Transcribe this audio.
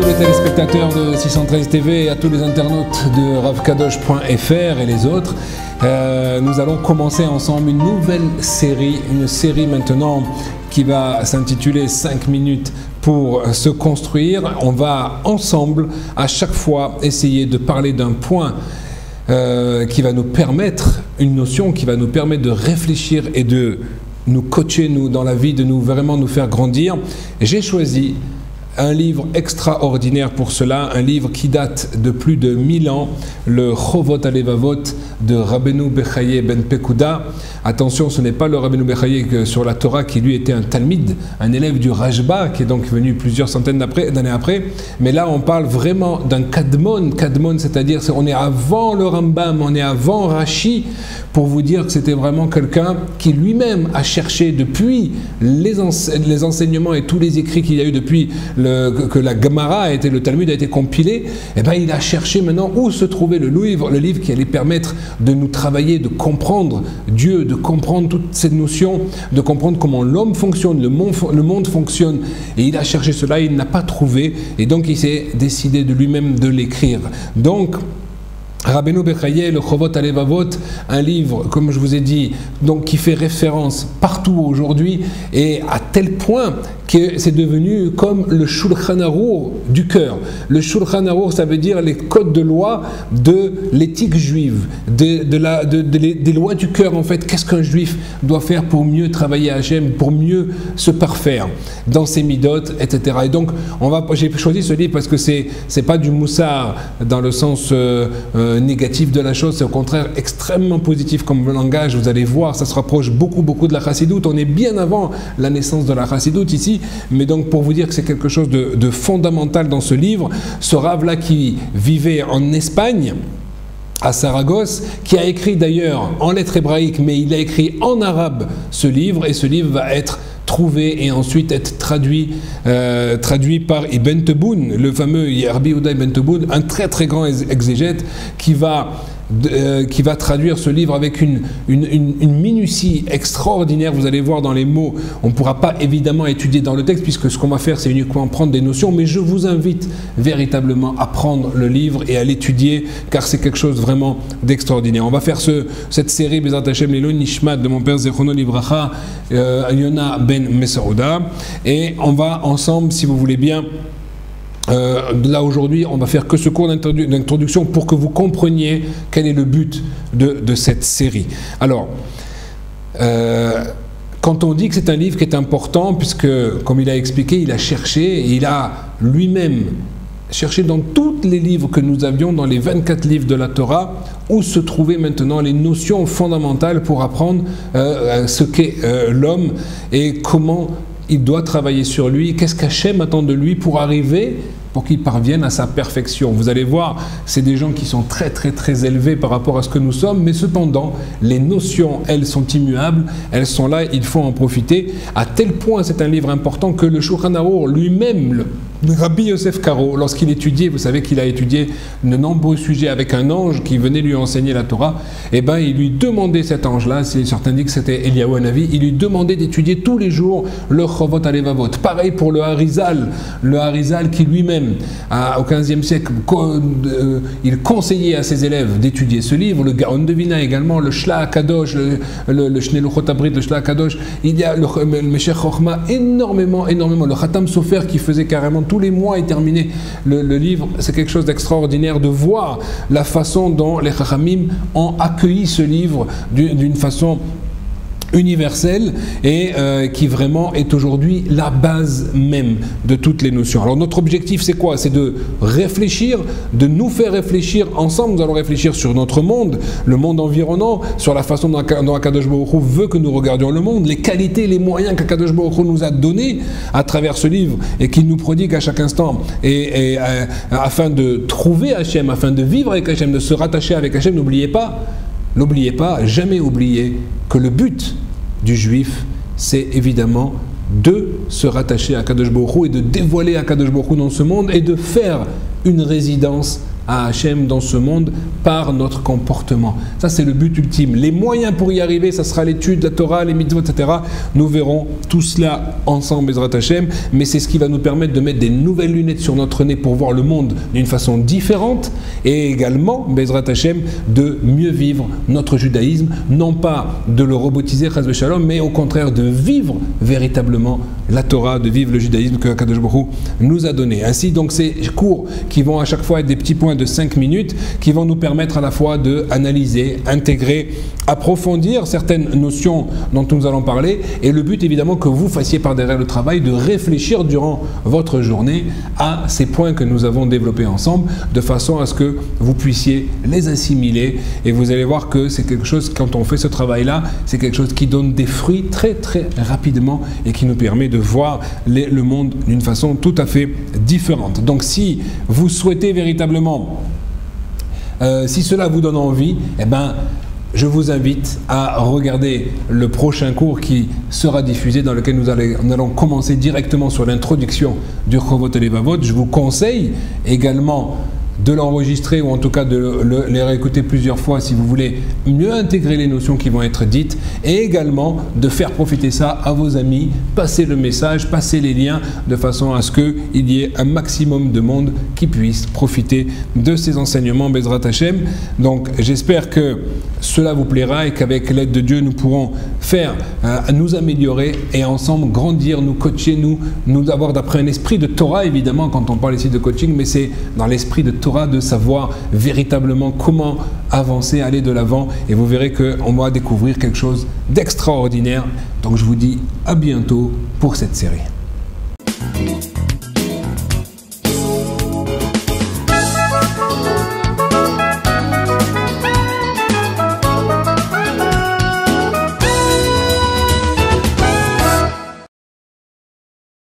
tous les téléspectateurs de 613 TV et à tous les internautes de ravkadosh.fr et les autres. Nous allons commencer ensemble une nouvelle série, maintenant qui va s'intituler 5 minutes pour se construire. On va ensemble à chaque fois essayer de parler d'un point qui va nous permettre, une notion qui va nous permettre de réfléchir et de nous coacher dans la vie, de vraiment nous faire grandir. J'ai choisi un livre extraordinaire pour cela, un livre qui date de plus de 1000 ans, le Chovot Alevavot de Rabbeinu Bechaye ben Pekouda. Attention, ce n'est pas le Rabbeinu Bechaye sur la Torah qui lui était un talmid, un élève du Rajba, qui est donc venu plusieurs centaines d'années après. Mais là, on parle vraiment d'un Kadmon, c'est-à-dire on est avant le Rambam, on est avant Rashi, pour vous dire que c'était vraiment quelqu'un qui lui-même a cherché depuis les enseignements et tous les écrits qu'il y a eu depuis que la Gemara, le Talmud a été compilé. Et ben, il a cherché maintenant où se trouvait le livre qui allait permettre de nous travailler, de comprendre Dieu, de comprendre toutes ces notions, de comprendre comment l'homme fonctionne, le monde fonctionne. Et il a cherché cela, il n'a pas trouvé, et donc il s'est décidé de lui-même de l'écrire. Donc, Rabbeinu Bechaye, le Chovot Alevavot, un livre, comme je vous ai dit, donc qui fait référence partout aujourd'hui, et à tel point que c'est devenu comme le Shulchan Arour du cœur. Le Shulchan Arour, ça veut dire les codes de loi de l'éthique juive, des lois du cœur en fait. Qu'est-ce qu'un juif doit faire pour mieux travailler à Hachem, pour mieux se parfaire dans ses midot, etc. Et donc, j'ai choisi ce livre parce que c'est pas du moussard dans le sens négatif de la chose, c'est au contraire extrêmement positif comme langage. Vous allez voir, ça se rapproche beaucoup de la chassidoute. On est bien avant la naissance de la chassidoute ici. Mais donc pour vous dire que c'est quelque chose de fondamental dans ce livre, ce Rav-là qui vivait en Espagne, à Saragosse, qui a écrit d'ailleurs en lettres hébraïques, mais il a écrit en arabe ce livre, et ce livre va être trouvé et ensuite être traduit par Ibn Tebboune, le fameux Rabbi Yehuda Ibn Tebboune, un très grand exégète qui va traduire ce livre avec une minutie extraordinaire. Vous allez voir dans les mots, on ne pourra pas évidemment étudier dans le texte puisque ce qu'on va faire c'est uniquement prendre des notions, mais je vous invite véritablement à prendre le livre et à l'étudier car c'est quelque chose vraiment d'extraordinaire. On va faire cette série Bezat Hashem Lelo Nishmat de mon père Zechrono Livracha Yona Ben Mesouda, et on va ensemble, si vous voulez bien, là aujourd'hui on va faire que ce cours d'introduction pour que vous compreniez quel est le but de cette série. Alors quand on dit que c'est un livre qui est important, puisque comme il a expliqué, il a cherché et il a lui-même cherché dans tous les livres que nous avions, dans les 24 livres de la Torah, où se trouvaient maintenant les notions fondamentales pour apprendre ce qu'est l'homme et comment il doit travailler sur lui, qu'est-ce qu'Hachem attend de lui pour qu'il parvienne à sa perfection. Vous allez voir, c'est des gens qui sont très élevés par rapport à ce que nous sommes, mais cependant, les notions, elles sont immuables, elles sont là, il faut en profiter. À tel point, c'est un livre important que le Shulchan Arour lui-même, le Rabbi Yosef Karo, lorsqu'il étudiait, vous savez qu'il a étudié de nombreux sujets avec un ange qui venait lui enseigner la Torah, et ben il lui demandait, cet ange-là, certains disent que c'était Eliyahu Hanavi, il lui demandait d'étudier tous les jours le Chovot Alevavot. Pareil pour le Harizal qui lui-même, au XVe siècle, il conseillait à ses élèves d'étudier ce livre. Le Gaon de Vilna également, le Shla HaKadosh, le Shnei Luchot Abrit, le Shla HaKadosh, il y a le Meshech Chochma, énormément, le Khatam Sofer qui faisait carrément tous les mois et terminait le livre. C'est quelque chose d'extraordinaire de voir la façon dont les Chachamim ont accueilli ce livre d'une façon universelle et qui vraiment est aujourd'hui la base même de toutes les notions. Alors notre objectif c'est quoi? C'est de réfléchir, de nous faire réfléchir ensemble. Nous allons réfléchir sur notre monde, le monde environnant, sur la façon dont Akadosh Baruch Hu veut que nous regardions le monde, les qualités, les moyens qu'Akadosh Baruch Hu nous a donnés à travers ce livre et qu'il nous prodigue à chaque instant et afin de trouver Hachem, afin de vivre avec Hachem, de se rattacher avec Hachem. N'oubliez pas, jamais oublier que le but du juif, c'est évidemment de se rattacher à Akadosh Baruch Hu et de dévoiler Akadosh Baruch Hu dans ce monde et de faire une résidence à Hachem dans ce monde par notre comportement. Ça, c'est le but ultime. Les moyens pour y arriver, ça sera l'étude, la Torah, les mitzvot, etc. Nous verrons tout cela ensemble, Bezrat Hachem, mais c'est ce qui va nous permettre de mettre des nouvelles lunettes sur notre nez pour voir le monde d'une façon différente et également, Bezrat Hachem, de mieux vivre notre judaïsme, non pas de le robotiser, chas v'shalom, mais au contraire de vivre véritablement la Torah, de vivre le judaïsme que Kadosh Baruch Hu nous a donné. Ainsi, donc, ces cours qui vont à chaque fois être des petits points de 5 minutes, qui vont nous permettre à la fois d'analyser, intégrer, approfondir certaines notions dont nous allons parler, et le but évidemment que vous fassiez par derrière le travail de réfléchir durant votre journée à ces points que nous avons développés ensemble, de façon à ce que vous puissiez les assimiler, et vous allez voir que c'est quelque chose, quand on fait ce travail-là, c'est quelque chose qui donne des fruits très très rapidement et qui nous permet de voir le monde d'une façon tout à fait différente. Donc si vous souhaitez véritablement, si cela vous donne envie, eh ben, je vous invite à regarder le prochain cours qui sera diffusé, dans lequel nous allons commencer directement sur l'introduction du Chovot HaLevavot. Je vous conseille également de l'enregistrer ou en tout cas de les réécouter plusieurs fois si vous voulez mieux intégrer les notions qui vont être dites, et également de faire profiter ça à vos amis, passer le message, passer les liens de façon à ce qu'il y ait un maximum de monde qui puisse profiter de ces enseignements Bezrat Hachem. Donc j'espère que cela vous plaira et qu'avec l'aide de Dieu nous pourrons faire, nous améliorer et ensemble grandir, nous coacher, nous avoir d'après un esprit de Torah évidemment quand on parle ici de coaching, mais c'est dans l'esprit de Torah de savoir véritablement comment avancer, aller de l'avant, et vous verrez qu'on va découvrir quelque chose d'extraordinaire. Donc je vous dis à bientôt pour cette série.